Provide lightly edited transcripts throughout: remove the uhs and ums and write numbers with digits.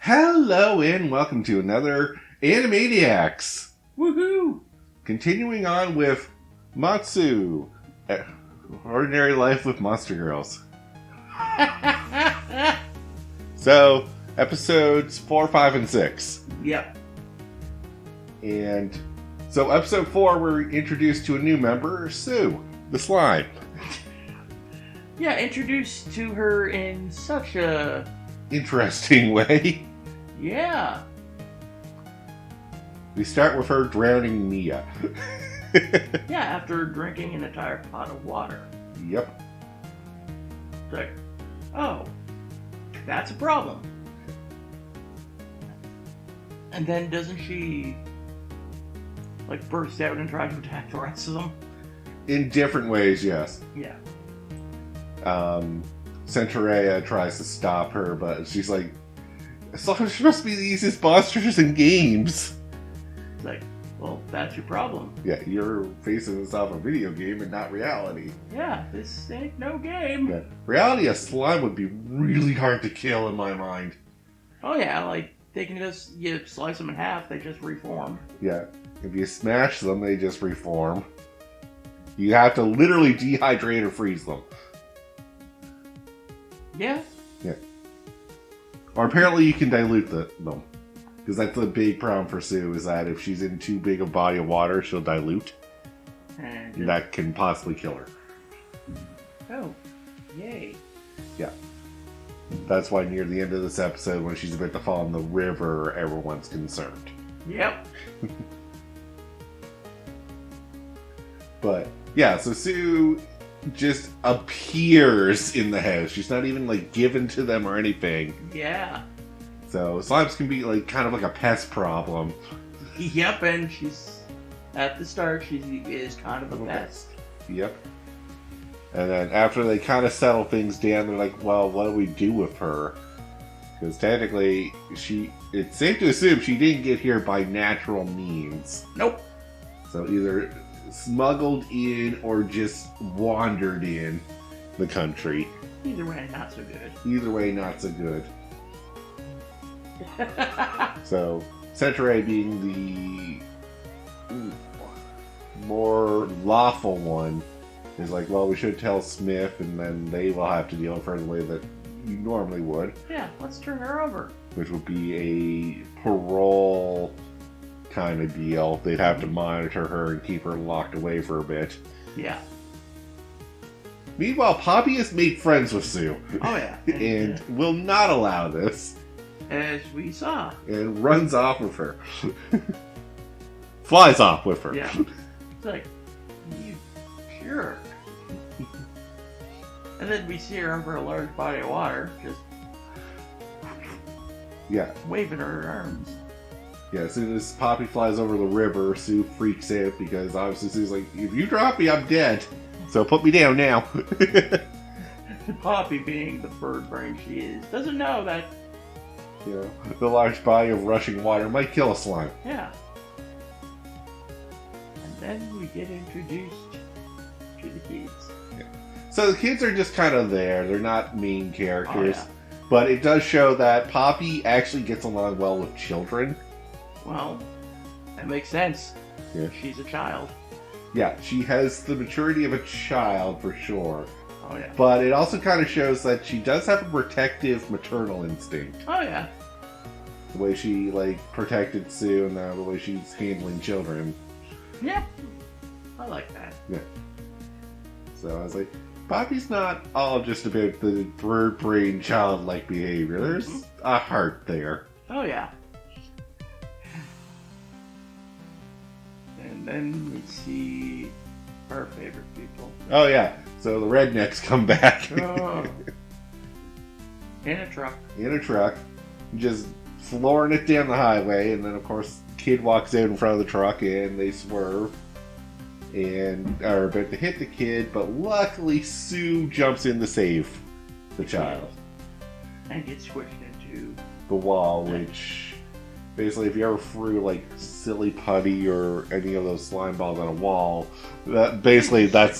Hello and welcome to another Animaniacs. Woohoo! Continuing on with Matsu, Ordinary Life with Monster Girls. So, episodes 4, 5, and 6. Yep. And so episode 4, we're introduced to a new member, Sue, the slime. Yeah, introduced to her in such a... Interesting way. Yeah. We start with her drowning Mia. Yeah, after drinking an entire pot of water. Yep. It's like, oh, that's a problem. And then doesn't she, like, burst out and try to attack the rest of them? In different ways, yes. Yeah. Centaurea tries to stop her, but she's like, she must be the easiest monsters in games. It's like, well, that's your problem. Yeah, you're facing this off a video game and not reality. Yeah, this ain't no game. Yeah. Reality, a slime would be really hard to kill in my mind. Oh yeah, like, they can just, you slice them in half, they just reform. Yeah, if you smash them, they just reform. You have to literally dehydrate or freeze them. Yeah. Yeah. Or apparently you can dilute them. Because that's the big problem for Sue, is that if she's in too big a body of water, she'll dilute. And that can possibly kill her. Oh, yay. Yeah. That's why near the end of this episode, when she's about to fall in the river, everyone's concerned. Yep. But, yeah, so Sue just appears in the house. She's not even, like, given to them or anything. Yeah. So, slimes can be, like, kind of like a pest problem. Yep, and she's, at the start, she is kind of a pest. Yep. And then after they kind of settle things down, they're like, well, what do we do with her? Because technically, it's safe to assume she didn't get here by natural means. Nope. So either smuggled in or just wandered in the country. Either way, not so good. Either way, not so good. So, Centaurea being the more lawful one is like, well, we should tell Smith and then they will have to deal with her the way that you normally would. Yeah, let's turn her over. Which would be a parole kind of deal. They'd have to monitor her and keep her locked away for a bit. Yeah. Meanwhile, Poppy has made friends with Sue. Oh, yeah. And will not allow this. As we saw. And runs off with her. Flies off with her. Yeah. It's like, you jerk. And then we see her over a large body of water, just waving her arms. Yeah, as soon as Poppy flies over the river, Sue freaks out because obviously Sue's like, if you drop me, I'm dead. So put me down now. Poppy, being the bird brain she is, doesn't know that. You know, the large body of rushing water might kill a slime. Yeah. And then we get introduced to the kids. Yeah. So the kids are just kind of there. They're not main characters. Oh, yeah. But it does show that Poppy actually gets along well with children. Well, that makes sense. Yeah. She's a child. Yeah, she has the maturity of a child for sure. Oh, yeah. But it also kind of shows that she does have a protective maternal instinct. Oh, yeah. The way she, like, protected Sue and the way she's handling children. Yeah. I like that. Yeah. So I was like, Poppy's not all just about the bird brain childlike behavior. There's a heart there. Oh, yeah. And then we see our favorite people. Oh, yeah. So the rednecks come back. Oh. In a truck. In a truck. Just flooring it down the highway. And then, of course, kid walks out in front of the truck and they swerve. And are about to hit the kid. But luckily, Sue jumps in to save the child. And gets squished into the wall, which... Basically, if you ever threw, like, silly putty or any of those slime balls on a wall, that's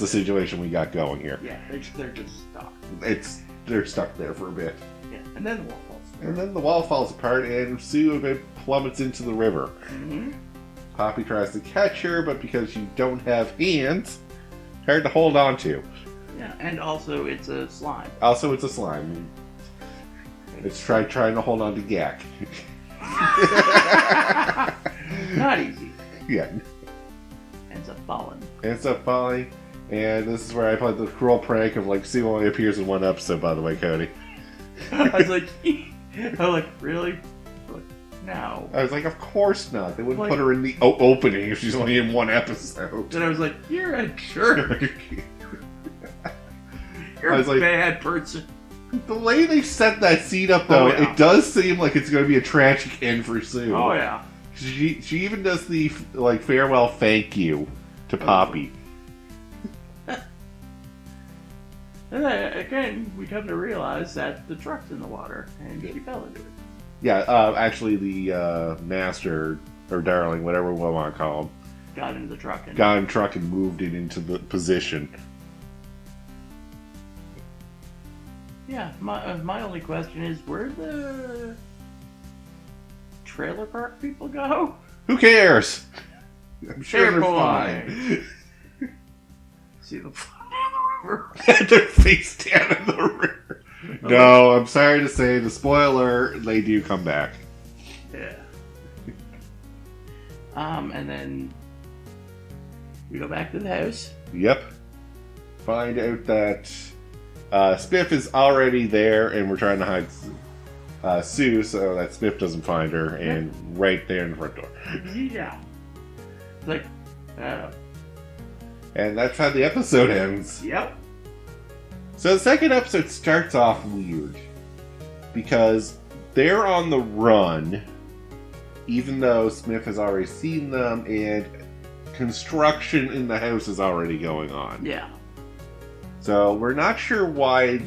the situation we got going here. Yeah, they're just stuck. They're stuck there for a bit. Yeah, and then the wall falls And then the wall falls apart and Sue plummets into the river. Mm-hmm. Poppy tries to catch her, but because you don't have hands, hard to hold on to. Yeah, and also it's a slime. Also, it's a slime. It's trying to hold on to Gak. Not easy. Yeah. Ends up falling. And this is where I played the cruel prank of like Sue only appears in one episode, by the way, Cody. I was like, really? Like, no. I was like, of course not. They wouldn't Like- put her in the opening if she's only in one episode. And I was like, you're a jerk. You're I was a like- bad person. The way they set that scene up, though, Oh, yeah. it does seem like it's going to be a tragic end for Sue. Oh, yeah. She even does the like farewell thank you to Poppy. And then, again, we come to realize that the truck's in the water, and she fell into it. Yeah, actually, the master or darling, whatever we want to call him, Got into the truck and got in the truck and moved it into the position. yeah. My only question is, where'd the trailer park people go? Who cares? I'm sure Fair they're point. fine. See the river. Their face down in the river. No, I'm sorry to say, the spoiler, they do come back. Yeah. And then we go back to the house. Yep. Find out that Spiff is already there, and we're trying to hide Sue so that Spiff doesn't find her, and right there in the front door. Yeah. It's like, And that's how the episode ends. yep. So the second episode starts off weird because they're on the run, even though Smith has already seen them, and construction in the house is already going on. Yeah. So we're not sure why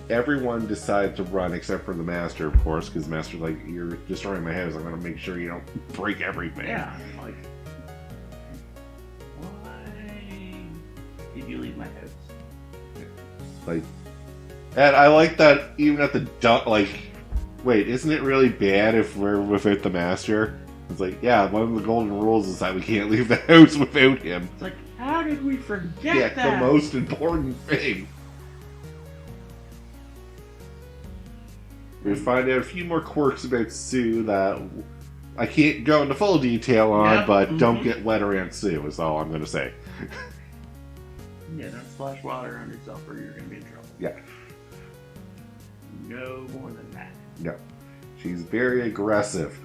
everyone decided to run, except for the master, of course, because the master's like, "You're destroying my house. I'm going to make sure you don't break everything." Yeah. Like, why did you leave my house? Like, and I like that even at the wait, isn't it really bad if we're without the master? It's like, yeah, one of the golden rules is that we can't leave the house without him. It's like, how did we forget Yeah, that? the most important thing. We find out a few more quirks about Sue that I can't go into full detail on, Yep. but don't Mhm. get wet around Sue, is all I'm going to say. Yeah, don't splash water on yourself or you're going to be in trouble. Yeah. No more than that. No. She's very aggressive.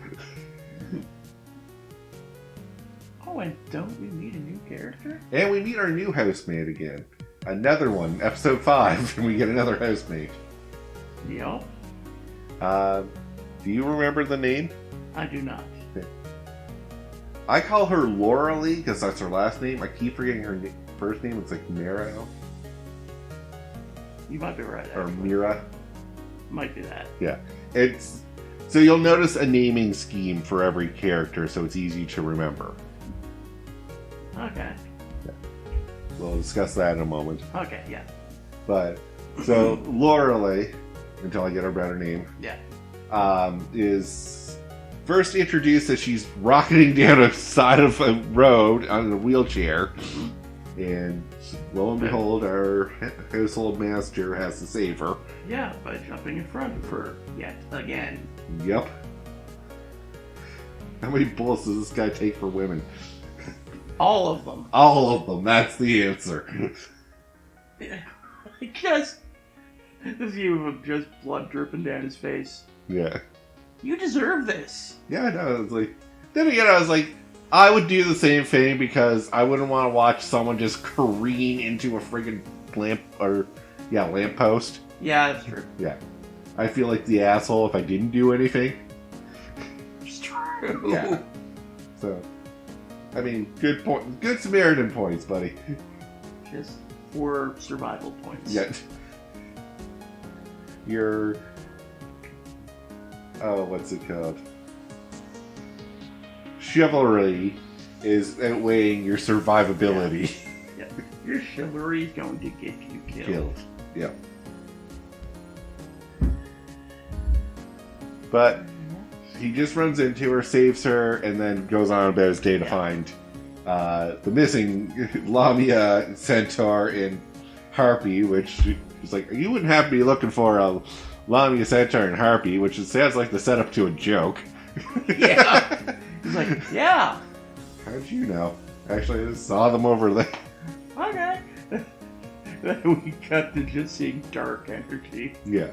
Oh, and don't we meet a new character? And we meet our new housemate again. Another one, episode 5, and we get another housemate. Yep. Do you remember the name? I do not. I call her Laura Lee because that's her last name. I keep forgetting her first name. It's like Mira You might be right. or Actually. Mira. Might be that. It's so you'll notice a naming scheme for every character, so it's easy to remember. Okay. We'll discuss that in a moment. Okay, yeah. But so Laura Lee, until I get her better name, Yeah. is first introduced as she's rocketing down a side of a road on a wheelchair, and lo and behold, our household master has to save her. Yeah, by jumping in front of her yet again. Yep. How many bullets does this guy take for women? All of them. All of them. That's the answer. Just the view of him, just blood dripping down his face. Yeah. You deserve this. Yeah, I know. It's like, then again, I was like, I would do the same thing because I wouldn't want to watch someone just careen into a friggin' lamppost. Yeah, that's true. Yeah. I feel like the asshole if I didn't do anything. It's true. Yeah. So, I mean, good point. Good Samaritan points, buddy. Just 4 survival points. Yeah. Your... Oh, what's it called? Chivalry is outweighing your survivability. Yeah. Your chivalry is going to get you killed. Killed. Yeah. But he just runs into her, saves her, and then goes on about his day to find the missing Lamia, Centaur, and Harpy, which is like, you wouldn't have to be looking for a Lamia, Centaur, and Harpy, which sounds like the setup to a joke. Yeah. He's like, yeah. How'd you know? Actually, I just saw them over there. Okay. Then we cut to just seeing dark energy. Yeah.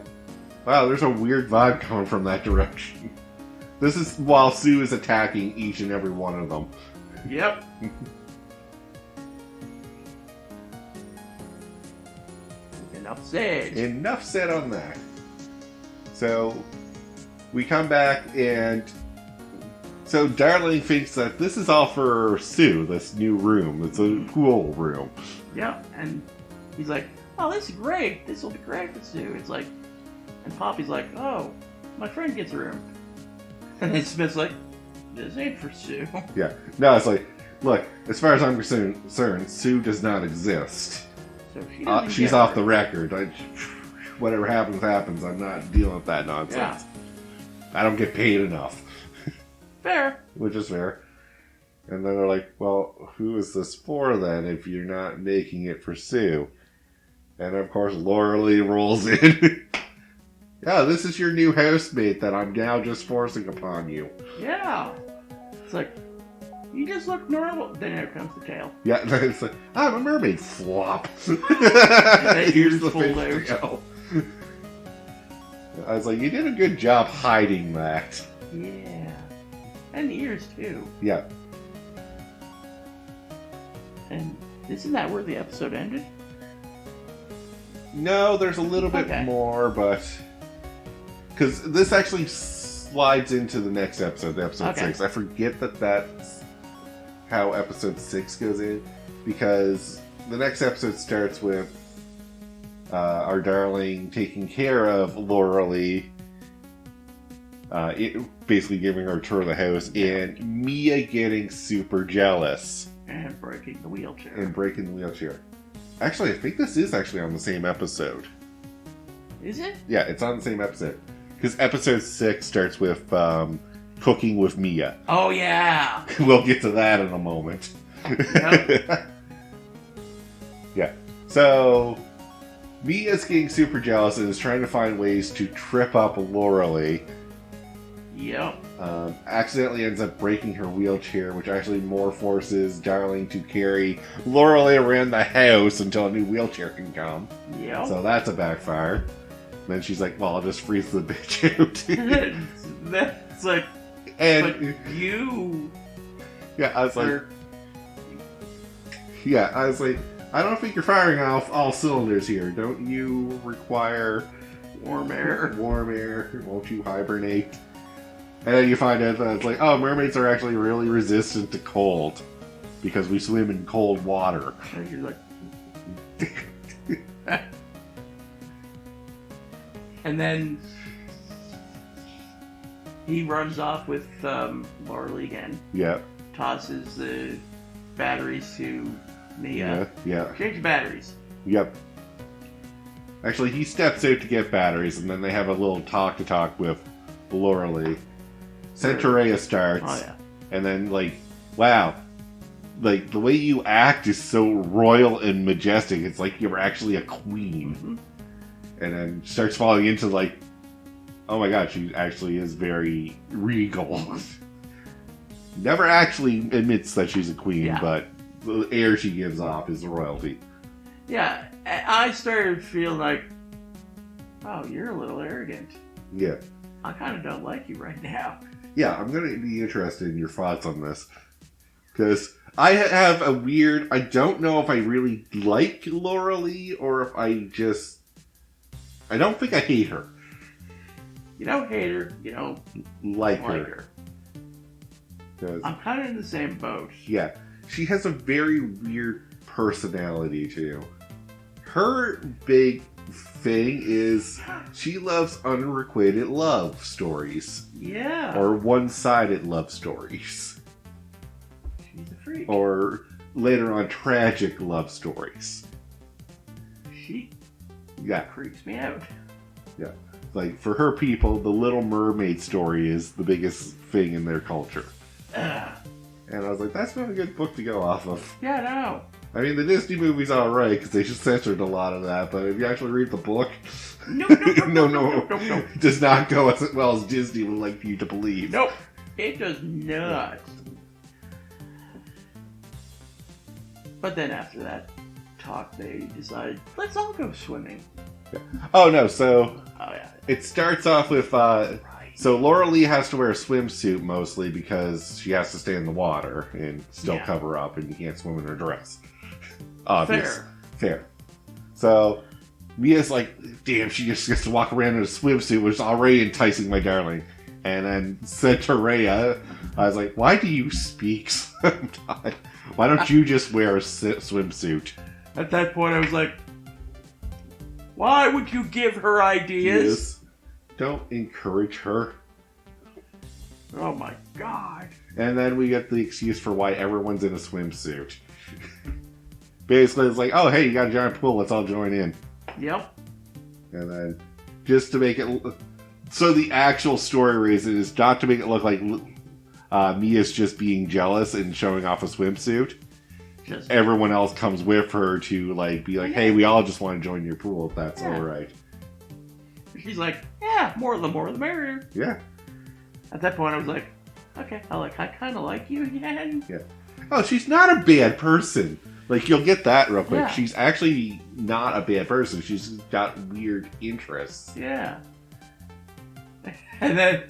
Wow, there's a weird vibe coming from that direction. This is while Sue is attacking each and every one of them. Yep. Enough said. Enough said on that. So, we come back and... So, Darling thinks that this is all for Sue, this new room. It's a pool room. Yeah, and he's like, oh, this is great. This will be great for Sue. It's like... And Poppy's like, oh, my friend gets a room. And then Smith's like, this ain't for Sue. Yeah. No, it's like, look, as far as I'm concerned, Sue does not exist. So she doesn't She's get off her. the record. Whatever happens, happens. I'm not dealing with that nonsense. I don't get paid enough. Fair. Which is fair. And then they're like, well, who is this for then if you're not making it for Sue? And of course, Laura Lee rolls in. Yeah, this is your new housemate that I'm now just forcing upon you. Yeah. It's like, you just look normal. Then here comes the tail. Yeah, it's like, I'm a mermaid. Flop. Here's the full fish tail. I was like, you did a good job hiding that. Yeah. And ears, too. Yeah. And isn't that where the episode ended? No, there's a little bit Okay. more, but... Because this actually slides into the next episode, the episode Okay. 6. I forget that that's how episode 6 goes in, because the next episode starts with our darling taking care of Laura Lee, basically giving her a tour of the house, and Mia getting super jealous. And breaking the wheelchair. And breaking the wheelchair. Actually, I think this is actually on the same episode. Is it? Yeah, it's on the same episode. Because episode 6 starts with cooking with Mia. Oh, yeah. We'll get to that in a moment. Yep. Yeah. So, Mia's getting super jealous and is trying to find ways to trip up Laura Lee. Yep. Accidentally ends up breaking her wheelchair, which actually more forces Darling to carry Laura Lee around the house until a new wheelchair can come. Yep. So that's a backfire. Then she's like, well, I'll just freeze the bitch out. That's like, And but you yeah, I was like, are, I don't think you're firing off all cylinders here. Don't you require warm air. warm air? Won't you hibernate? And then you find out that it's like, oh, mermaids are actually really resistant to cold because we swim in cold water. And you're like, and then he runs off with Laura Lee again. Yep. Tosses the batteries to Mia. Yeah. Change the batteries. Yep. Actually, he steps out to get batteries, and then they have a little talk with Laura Lee. Centaurea starts, Oh yeah. and then, like, wow. Like, the way you act is so royal and majestic. It's like you're actually a queen. Mm-hmm. And then starts falling into, like, oh my god, she actually is very regal. Never actually admits that she's a queen, Yeah. but the air she gives off is royalty. Yeah, I started feeling like, oh, you're a little arrogant. Yeah. I kind of don't like you right now. Yeah, I'm going to be interested in your thoughts on this. Because I have a weird... I don't know if I really like Laura Lee or if I just... I don't think I hate her. You don't hate her, you don't Like like her. her. 'Cause, I'm kind of in the same boat. yeah, she has a very weird personality too. Her big thing is she loves unrequited love stories. Yeah. Or one-sided love stories. She's a freak. Or later on tragic love stories. She Yeah. creeps me out. Yeah. Like, for her people, the Little Mermaid story is the biggest thing in their culture. Ugh. And I was like, that's not a good book to go off of. Yeah, no. I mean, the Disney movie's alright, because they just censored a lot of that, but if you actually read the book, No. no, it does not go as well as Disney would like you to believe. Nope. It does not. But then after that talk, they decided, let's all go swimming. Oh, no, so Oh, yeah. it starts off with, Right. so Laura Lee has to wear a swimsuit mostly because she has to stay in the water and still Yeah. cover up, and you can't swim in her dress. Obvious. Fair. So Mia's like, damn, she just gets to walk around in a swimsuit, which is already enticing my darling. And then said to Rhea, I was like, why do you speak sometimes? Why don't you just wear a swimsuit? At that point, I was like, why would you give her ideas? Yes. Don't encourage her. Oh my god. And then we get the excuse for why everyone's in a swimsuit. Basically, it's like, oh, hey, you got a giant pool, let's all join in. Yep. And then, just to make it... So the actual story reason is not to make it look like Mia's just being jealous and showing off a swimsuit. Just Everyone else comes with her to, like, be like, hey, we all just want to join your pool if that's alright. she's like, yeah, more the merrier. Yeah. At that point, I was like, okay, I kind of like you again. Yeah. Oh, she's not a bad person. Like, you'll get that real quick. Yeah. She's actually not a bad person. She's got weird interests. Yeah. And then,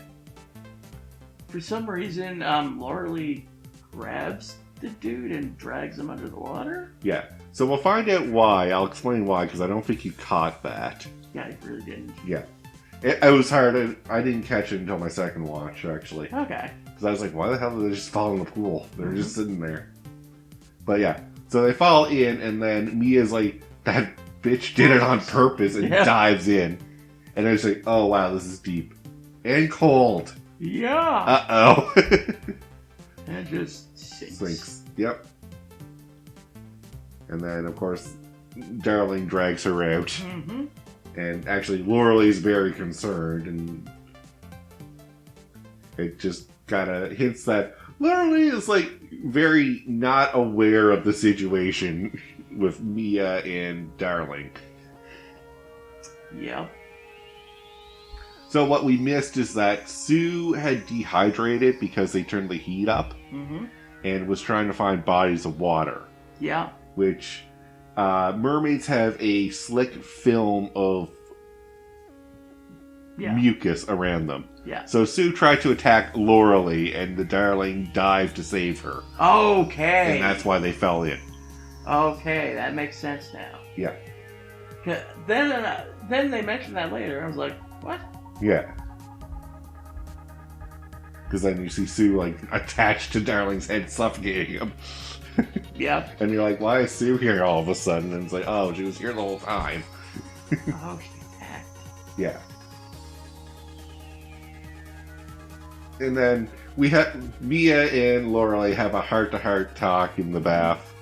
for some reason, Laura Lee grabs the dude and drags him under the water. Yeah. So we'll find out why. I'll explain why, because I don't think you caught that. Yeah, I really didn't. Yeah. It was hard. I didn't catch it until my second watch, actually. Okay. Because I was like, why the hell did they just fall in the pool? They're just sitting there. But yeah. So they fall in, and then Mia's like, that bitch did it on purpose, and dives in. And I was like, oh wow, this is deep. And cold. Yeah. Uh-oh. And it just sinks. Sinks. Yep. And then, of course, Darling drags her out. Mm-hmm. And actually, Laurel's very concerned, and it just kind of hints that Laura is, like, very not aware of the situation with Mia and Darling. Yeah. So what we missed is that Sue had dehydrated because they turned the heat up Mm-hmm. and was trying to find bodies of water, Yeah. which mermaids have a slick film of mucus around them. Yeah. So Sue tried to attack Lauralee, and the Darling dived to save her. Okay. And that's why they fell in. Okay, that makes sense now. Yeah. Then they mentioned that later. I was like, what? Yeah. Because then you see Sue, like, attached to Darling's head, suffocating him. Yeah. And you're like, why is Sue here all of a sudden? And it's like, oh, she was here the whole time. Oh, she's back. Yeah. And then we have Mia and Lorelei have a heart-to-heart talk in the bath.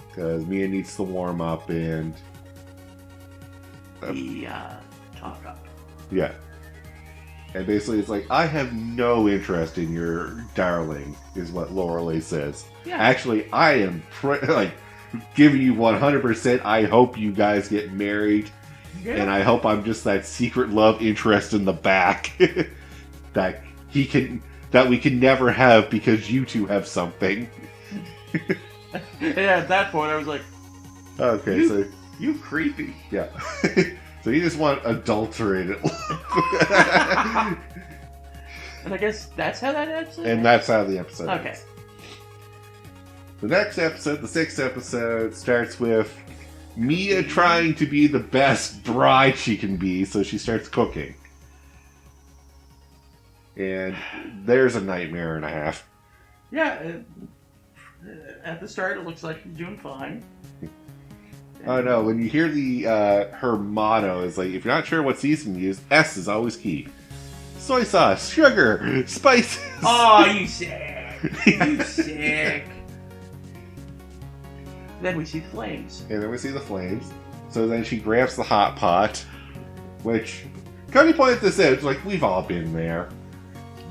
Because Mia needs to warm up and... The talk up. yeah. And basically it's like, I have no interest in your darling, is what Lorelei says. Yeah. Actually, I am, giving you 100%. I hope you guys get married. Yeah. And I hope I'm just that secret love interest in the back. that we can never have because you two have something. Yeah, at that point I was like, Okay, so... you creepy. yeah. So you just want adulterated love. And I guess that's how that episode And that's how the episode Okay. ends. The next episode, the 6th episode, starts with Mia trying to be the best bride she can be, so she starts cooking. And there's a nightmare and a half. Yeah, at the start it looks like she's doing fine. Oh no, when you hear the her motto is like, if you're not sure what season to use, S is always key. Soy sauce, sugar, spices. Oh, you sick. You sick. Then we see the flames. And then we see the flames. So then she grabs the hot pot, which Cuddy pointed this out. It's like, we've all been there.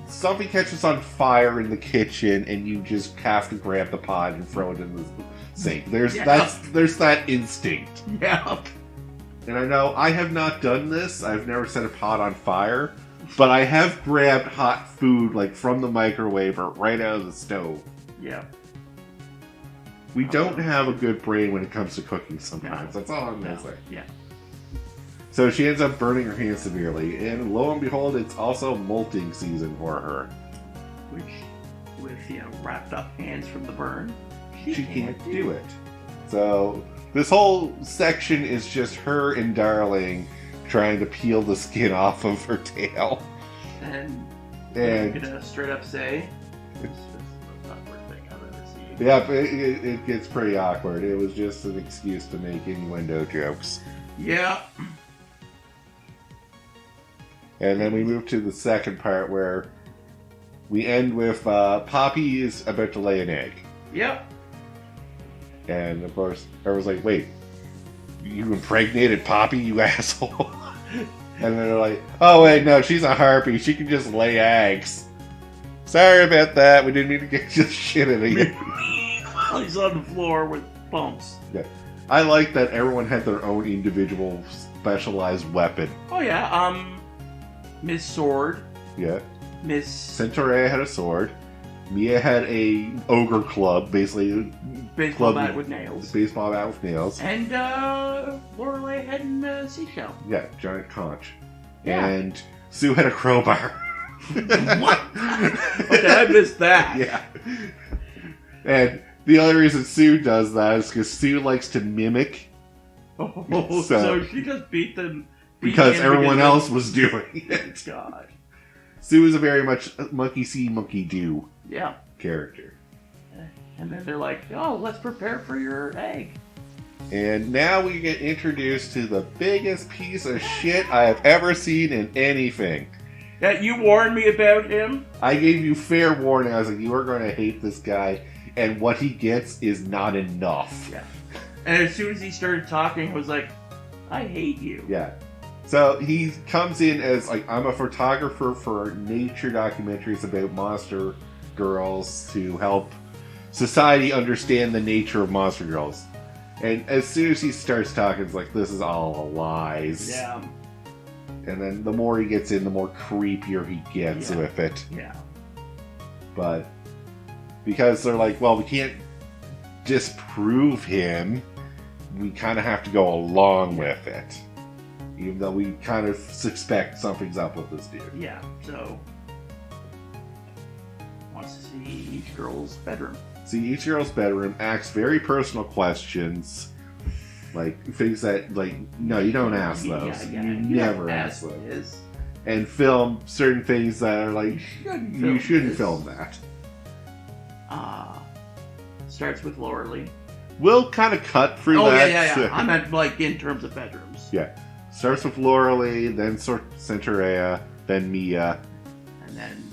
Something catches on fire in the kitchen, and you just have to grab the pot and throw it in the sink. There's that instinct. Yeah. And I know I have not done this. I've never set a pot on fire. But I have grabbed hot food, like, from the microwave or right out of the stove. Yeah. We don't have a good brain when it comes to cooking sometimes. No. That's all I'm going to say. Yeah. So she ends up burning her hands severely. And lo and behold, it's also molting season for her. Which, with, wrapped up hands from the burn, She can't do it. So this whole section is just her and Darling trying to peel the skin off of her tail. And And I'm gonna straight up say, it's the most awkward thing I've ever seen. yeah, but it gets pretty awkward. It was just an excuse to make innuendo jokes. Yeah. And then we move to the second part where we end with Poppy is about to lay an egg. Yep. And of course, everyone's like, wait, you impregnated Poppy, you asshole? And they're like, oh wait, no, she's a harpy. She can just lay eggs. Sorry about that. We didn't mean to get just shit out of you. He's on the floor with bumps. Yeah. I like that everyone had their own individual specialized weapon. Oh yeah, Miss Sword. Yeah. Miss Centaurea had a sword. Mia had a ogre club, basically baseball club- bat with nails. baseball bat with nails. And Lorelei had a seashell. Yeah, giant conch. Yeah. And Sue had a crowbar. What? Okay, I missed that. Yeah. And the only reason Sue does that is because Sue likes to mimic Oh, So- so she just beat them. because everyone else was doing it. God. Sue is a very much monkey see, monkey do Yeah. character. And then they're like, oh, let's prepare for your egg. And now we get introduced to the biggest piece of shit I have ever seen in anything. Yeah, you warned me about him. I gave you fair warning. I was like, you are going to hate this guy, and what he gets is not enough. Yeah. And as soon as he started talking, I was like, I hate you. Yeah. So he comes in as like, I'm a photographer for nature documentaries about monster girls to help society understand the nature of monster girls. And as soon as he starts talking, it's like, this is all lies. Yeah. And then the more he gets in, the more creepier he gets Yeah. with it. Yeah. But because they're like, well, we can't disprove him, we kind of have to go along with it. Even though we kind of suspect something's up with this dude. Yeah. So, wants to see each girl's bedroom. See each girl's bedroom, asks very personal questions. Like, things that, like, no, you don't ask those. Yeah, you don't never ask those. this. And film certain things that are like, you shouldn't this. film that. Starts with Lorelei. We'll kind of cut through Oh, that. yeah. I meant, like, in terms of bedrooms. Yeah. Starts with Lorelei, then Centaurea, then Mia. And then...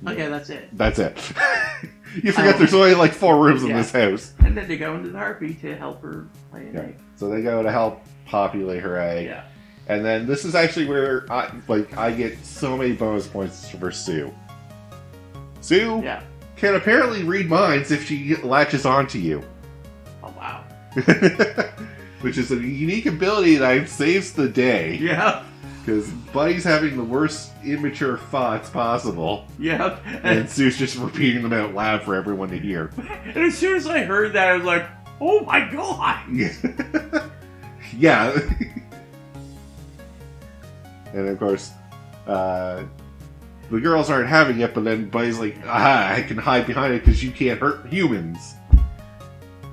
Okay, that's it. That's it. You forget there's only like 4 rooms in Yeah. this house. And then they go into the Harpy to help her lay an Yeah. egg. So they go to help populate her egg. Yeah. And then this is actually where I get so many bonus points for Sue. Sue Yeah. can apparently read minds if she latches onto you. Oh, wow. Which is a unique ability that saves the day. Yeah. Because Buddy's having the worst immature thoughts possible. Yeah. And Sue's just repeating them out loud for everyone to hear. And as soon as I heard that, I was like, oh my god! Yeah. And of course, the girls aren't having it, but then Buddy's like, I can hide behind it because you can't hurt humans.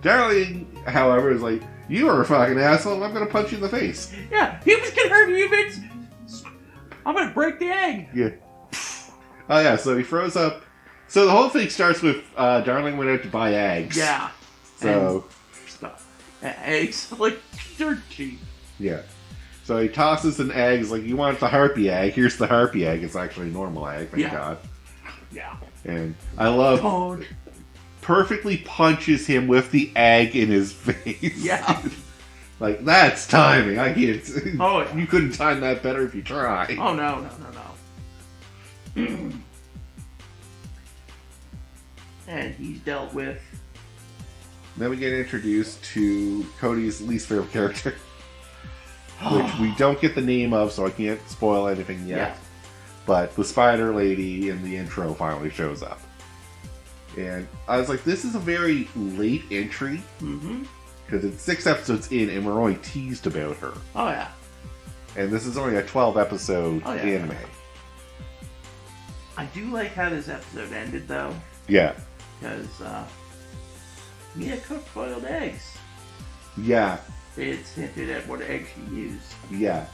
Darling, however, is like, you are a fucking asshole, and I'm going to punch you in the face. Yeah, humans can hurt humans! I'm gonna break the egg! Yeah. Oh, yeah, so he throws up. So the whole thing starts with Darling went out to buy eggs. Yeah. So, And stuff. Eggs, like, dirt cheap. yeah. So he tosses an egg. He's like, you want the harpy egg? Here's the harpy egg. It's actually a normal egg, thank God. Yeah. And I love... Toad. Perfectly punches him with the egg in his face. Yeah. Like, that's timing. I can't. Oh, yeah. You couldn't time that better if you tried. Oh, no. And he's dealt with... Then we get introduced to Cody's least favorite character, which we don't get the name of, so I can't spoil anything yet. Yeah. But the spider lady in the intro finally shows up. And I was like, this is a very late entry, Mm-hmm. because it's 6 episodes in, and we're only teased about her. Oh, yeah. And this is only a 12-episode Oh, yeah. anime. I do like how this episode ended, though, Yeah. because Mia cooked boiled eggs. Yeah. It's hinted at what egg she used. Yeah.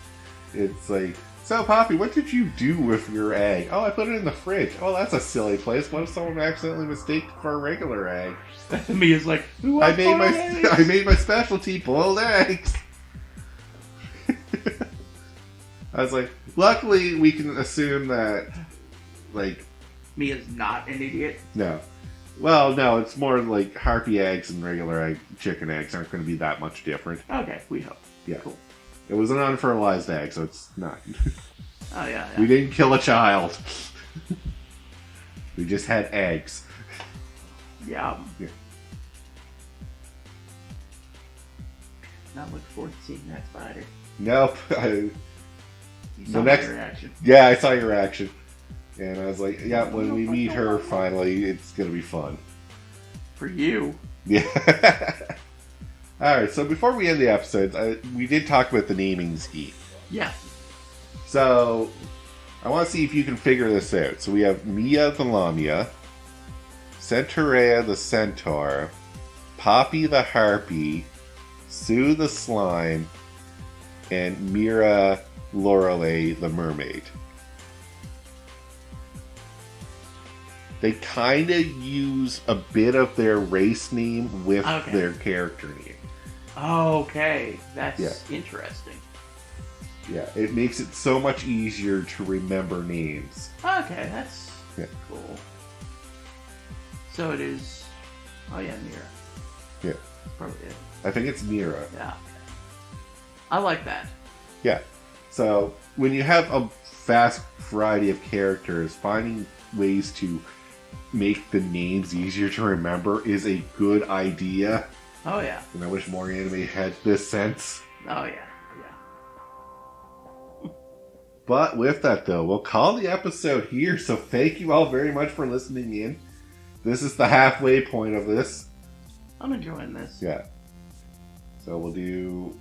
It's like, so Poppy, what did you do with your egg? Oh, I put it in the fridge. Oh, that's a silly place. What if someone accidentally mistaked for a regular egg? Mia's like, "Who I made my specialty boiled eggs. I was like, luckily we can assume that, like, Mia's not an idiot. no. Well, no, it's more like harpy eggs and regular chicken eggs aren't going to be that much different. Okay, we hope. Yeah. Cool. It was an unfertilized egg, so it's not. Oh, yeah. We didn't kill a child. We just had eggs. Yeah. Yeah. Not looking forward to seeing that spider. Nope. You The saw next- my reaction. Yeah, I saw your reaction. And I was like, yeah, when we meet her finally, it's going to be fun. For you. Yeah. Alright, so before we end the episodes, we did talk about the naming scheme. Yeah. So, I want to see if you can figure this out. So we have Mia the Lamia, Centaurea the Centaur, Poppy the Harpy, Sue the Slime, and Mira Lorelei the Mermaid. They kind of use a bit of their race name with Okay. their character name. Okay. That's Yeah. interesting. Yeah, it makes it so much easier to remember names. Okay, that's Yeah. cool. So it is... Oh, yeah, Mira. Yeah. That's probably it. I think it's Mira. Yeah. I like that. Yeah. So when you have a vast variety of characters, finding ways to make the names easier to remember is a good idea. Oh, yeah. And I wish more anime had this sense. Oh, yeah. Yeah. But with that, though, we'll call the episode here. So thank you all very much for listening in. This is the halfway point of this. I'm enjoying this. Yeah. So we'll do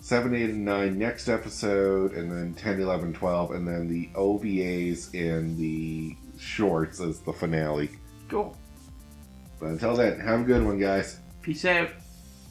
7, 8, and 9 next episode, and then 10, 11, 12, and then the OVAs and the shorts as the finale. Cool. But until then, have a good one, guys. Peace out.